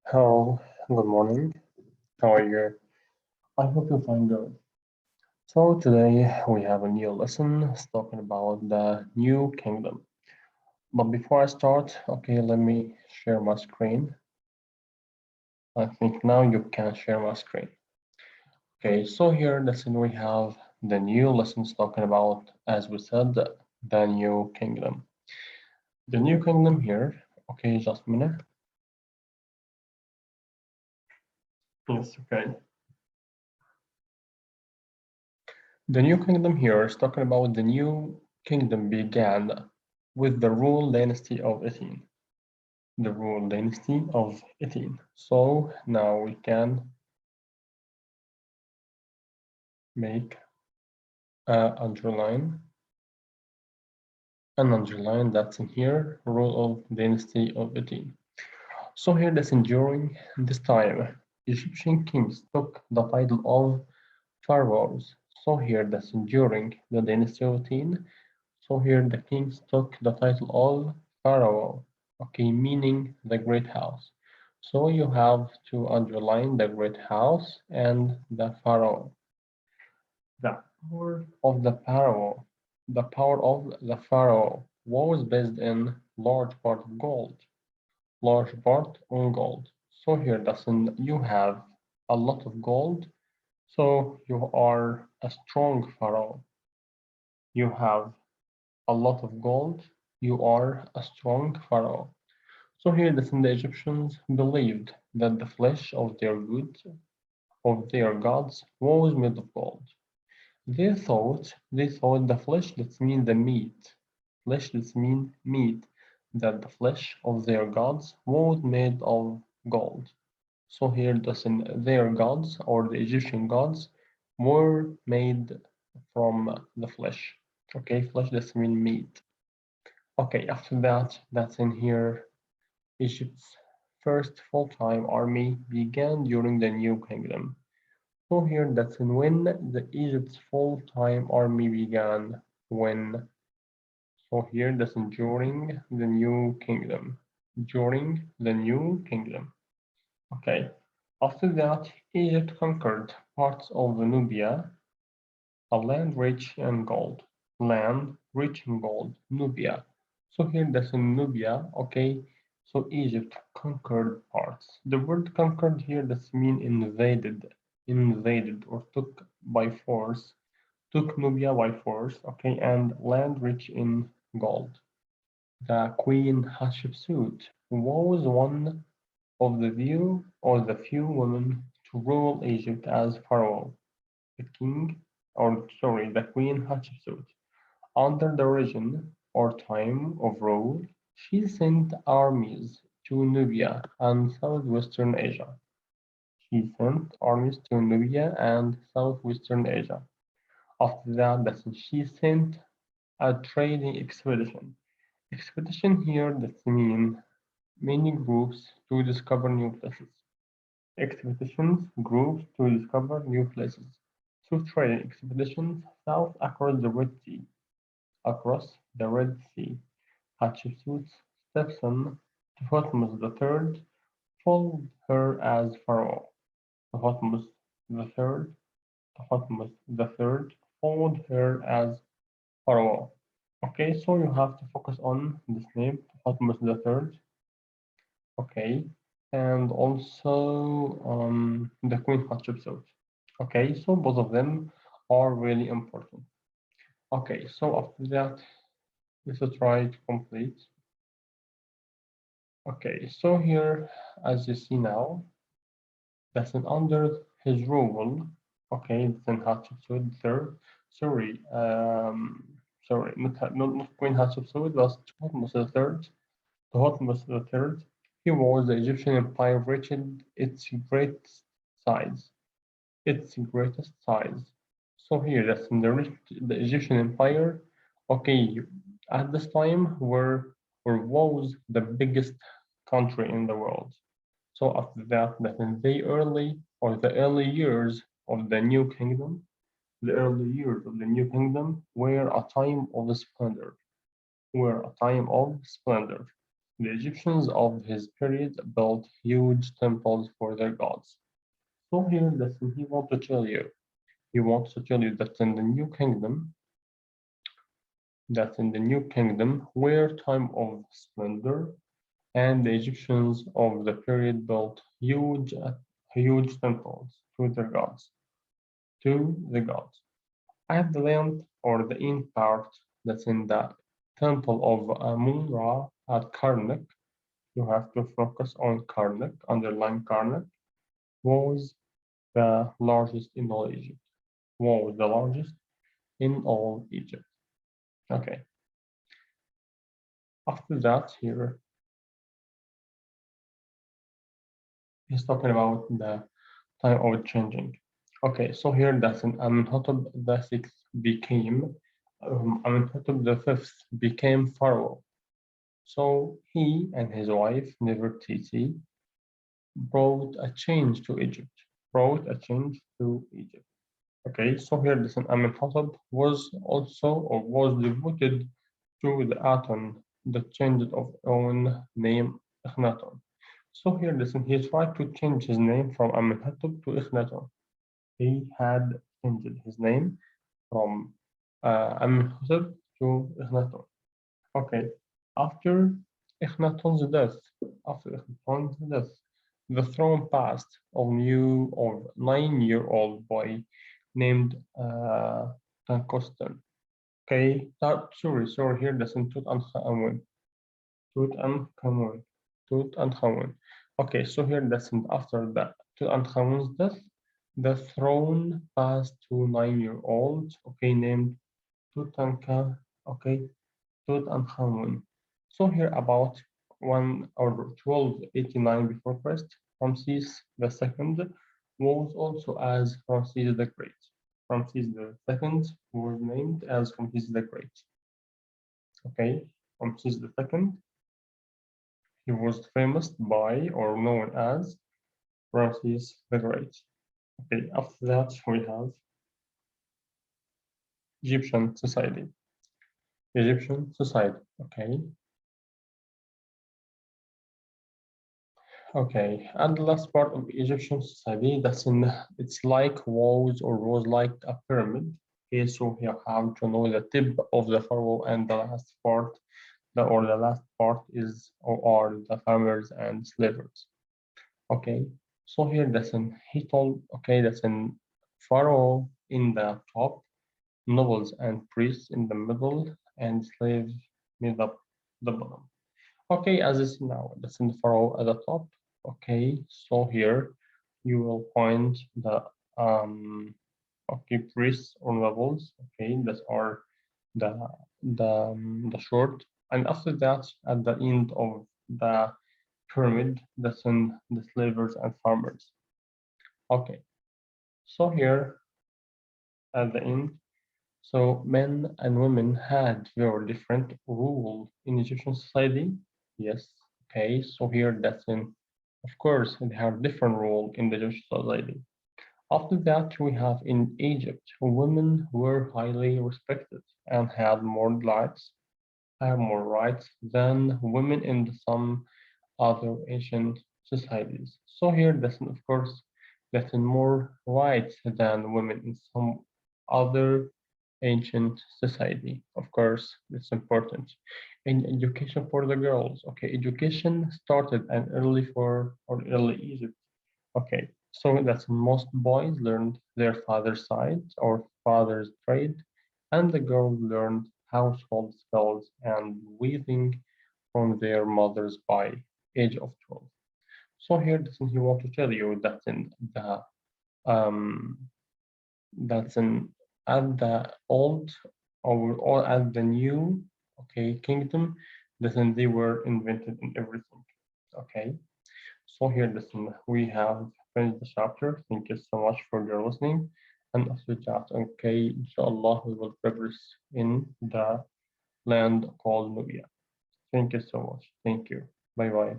Hello, good morning. How are you? I hope you find good. So today we have a new lesson talking about the new kingdom. But before I start, okay, let me share my screen. I think now you can share my screen. Okay, so here lesson we have the new lessons talking about, as we said, the new kingdom. The new kingdom here. Okay, just a minute. Yes, okay. The new kingdom here is talking about the new kingdom began with the rule dynasty of 18. The rule dynasty of 18. So now we can make an underline that's in here, rule of dynasty of 18. So here that's enduring this time, Egyptian kings took the title of pharaohs. So here that's enduring the dynasty of 18. So here the kings took the title of pharaoh, okay, meaning the great house. So you have to underline the great house and the pharaoh. The power of the pharaoh, the power of the pharaoh was based in large part of gold, large part on gold. So here doesn't you have a lot of gold, so you are a strong pharaoh. You have a lot of gold, you are a strong pharaoh. So here the Egyptians believed that the flesh of their goods of their gods was made of gold. They thought the flesh that mean the meat, flesh that mean meat, that the flesh of their gods was made of gold. So here their gods or the Egyptian gods were made from the flesh. Okay, flesh that mean meat. Okay, after that, that's in here. Egypt's first full-time army began during the New Kingdom. So here, that's in when the Egypt's full-time army began. When. So here, that's in during the New Kingdom. During the New Kingdom. Okay. After that, Egypt conquered parts of Nubia, a land rich in gold. Land rich in gold, Nubia. So here that's in Nubia, okay. So Egypt conquered parts. The word conquered here does mean invaded or took by force, took Nubia by force, okay, and land rich in gold. The Queen Hatshepsut was one of the few women to rule Egypt as pharaoh. The Queen Hatshepsut. Under the region or time of rule, she sent armies to Nubia and southwestern Asia. She sent armies to Nubia and southwestern Asia. After that, she sent a trading expedition. Expedition here that mean many groups to discover new places. Expeditions, groups to discover new places. So trading expeditions south across the Red Sea. Across the Red Sea, Hatshepsut's stepson Thutmose III followed her as pharaoh. Thutmose III, Thutmose III followed her as pharaoh. Okay, so you have to focus on this name, Thutmose III. Okay, and also the Queen Hatshepsut. Okay, so both of them are really important. Okay, so after that, let's try to complete. Okay, so here, as you see now, that's under his rule. Okay, then Hatshepsut third. Sorry, not Queen Hatshepsut, but Thutmose the third. Thutmose the third. He was the Egyptian empire reached its greatest size. Its greatest size. So here, that's in the Egyptian empire. Okay, at this time, where was the biggest country in the world. So after that in the early years of the new kingdom, were a time of splendor, were a time of splendor. The Egyptians of his period built huge temples for their gods. So here, listen, he wants to tell you that in the new kingdom, where time of splendor, and the Egyptians of the period built huge temples to their gods, to the gods. At the land or the in part that's in the temple of Amun-Ra at Karnak, you have to focus on Karnak, underline Karnak, was the largest in all Egypt. Was the largest in all Egypt. Okay. After that, here he's talking about the time of changing. Okay, so here that's an Amenhotep the sixth became Amenhotep the fifth became pharaoh. So he and his wife Nefertiti brought a change to Egypt. Brought a change to Egypt. Okay, so here listen, Amenhotep was also or was devoted to the Aton that changed of own name Akhenaton. So here listen, he tried to change his name from Amenhotep to Akhenaton. He had changed his name from Amenhotep to Akhenaton. Okay, after Akhenaton's death, the throne passed of new or 9-year-old boy named Tankostan. Okay, sorry, here listen, Tutankhamun, Tutankhamun. Okay, so here listen, after that, Tutankhamun's death, the throne passed to 9-year-old, okay, named Tutanka, okay, Tutankhamun. So here about 1289 before Christ, Ramses II was also as Ramses the Great. Ramses II was named as Ramses the Great. Okay, Ramses II, he was famous by or known as Ramses the Great. Okay, after that we have Egyptian society. Egyptian society, okay. Okay, and the last part of Egyptian society, it's like walls or was like a pyramid. Okay, so you have to know the tip of the pharaoh and the last part, the last part is or are the farmers and slavers. Okay, so here he told, okay, pharaoh in the top, nobles and priests in the middle, and slaves made up the bottom. Okay, as is now, that's in the pharaoh at the top. Okay, so here you will find the priests or levels. Okay, that are the short, and after that, at the end of the pyramid, that's in the slavers and farmers. Okay, so here at the end, so men and women had very different rule in Egyptian society. Yes. Okay. So here of course, they have different role in the Egyptian society. After that, we have in Egypt, women were highly respected and had more rights than women in some other ancient societies. So here, of course, more rights than women in some other ancient society. Of course, it's important. In education for the girls, okay, education started and early Egypt. Okay, so most boys learned their father's side or father's trade, and the girls learned household skills and weaving from their mothers by age of 12. So here doesn't he want to tell you that in the um that's in at the old or at the new okay kingdom, listen, they were invented in everything. Okay. So here listen, we have finished the chapter. Thank you so much for your listening. And after that, okay, inshallah we will progress in the land called Nubia. Thank you so much. Thank you. Bye bye.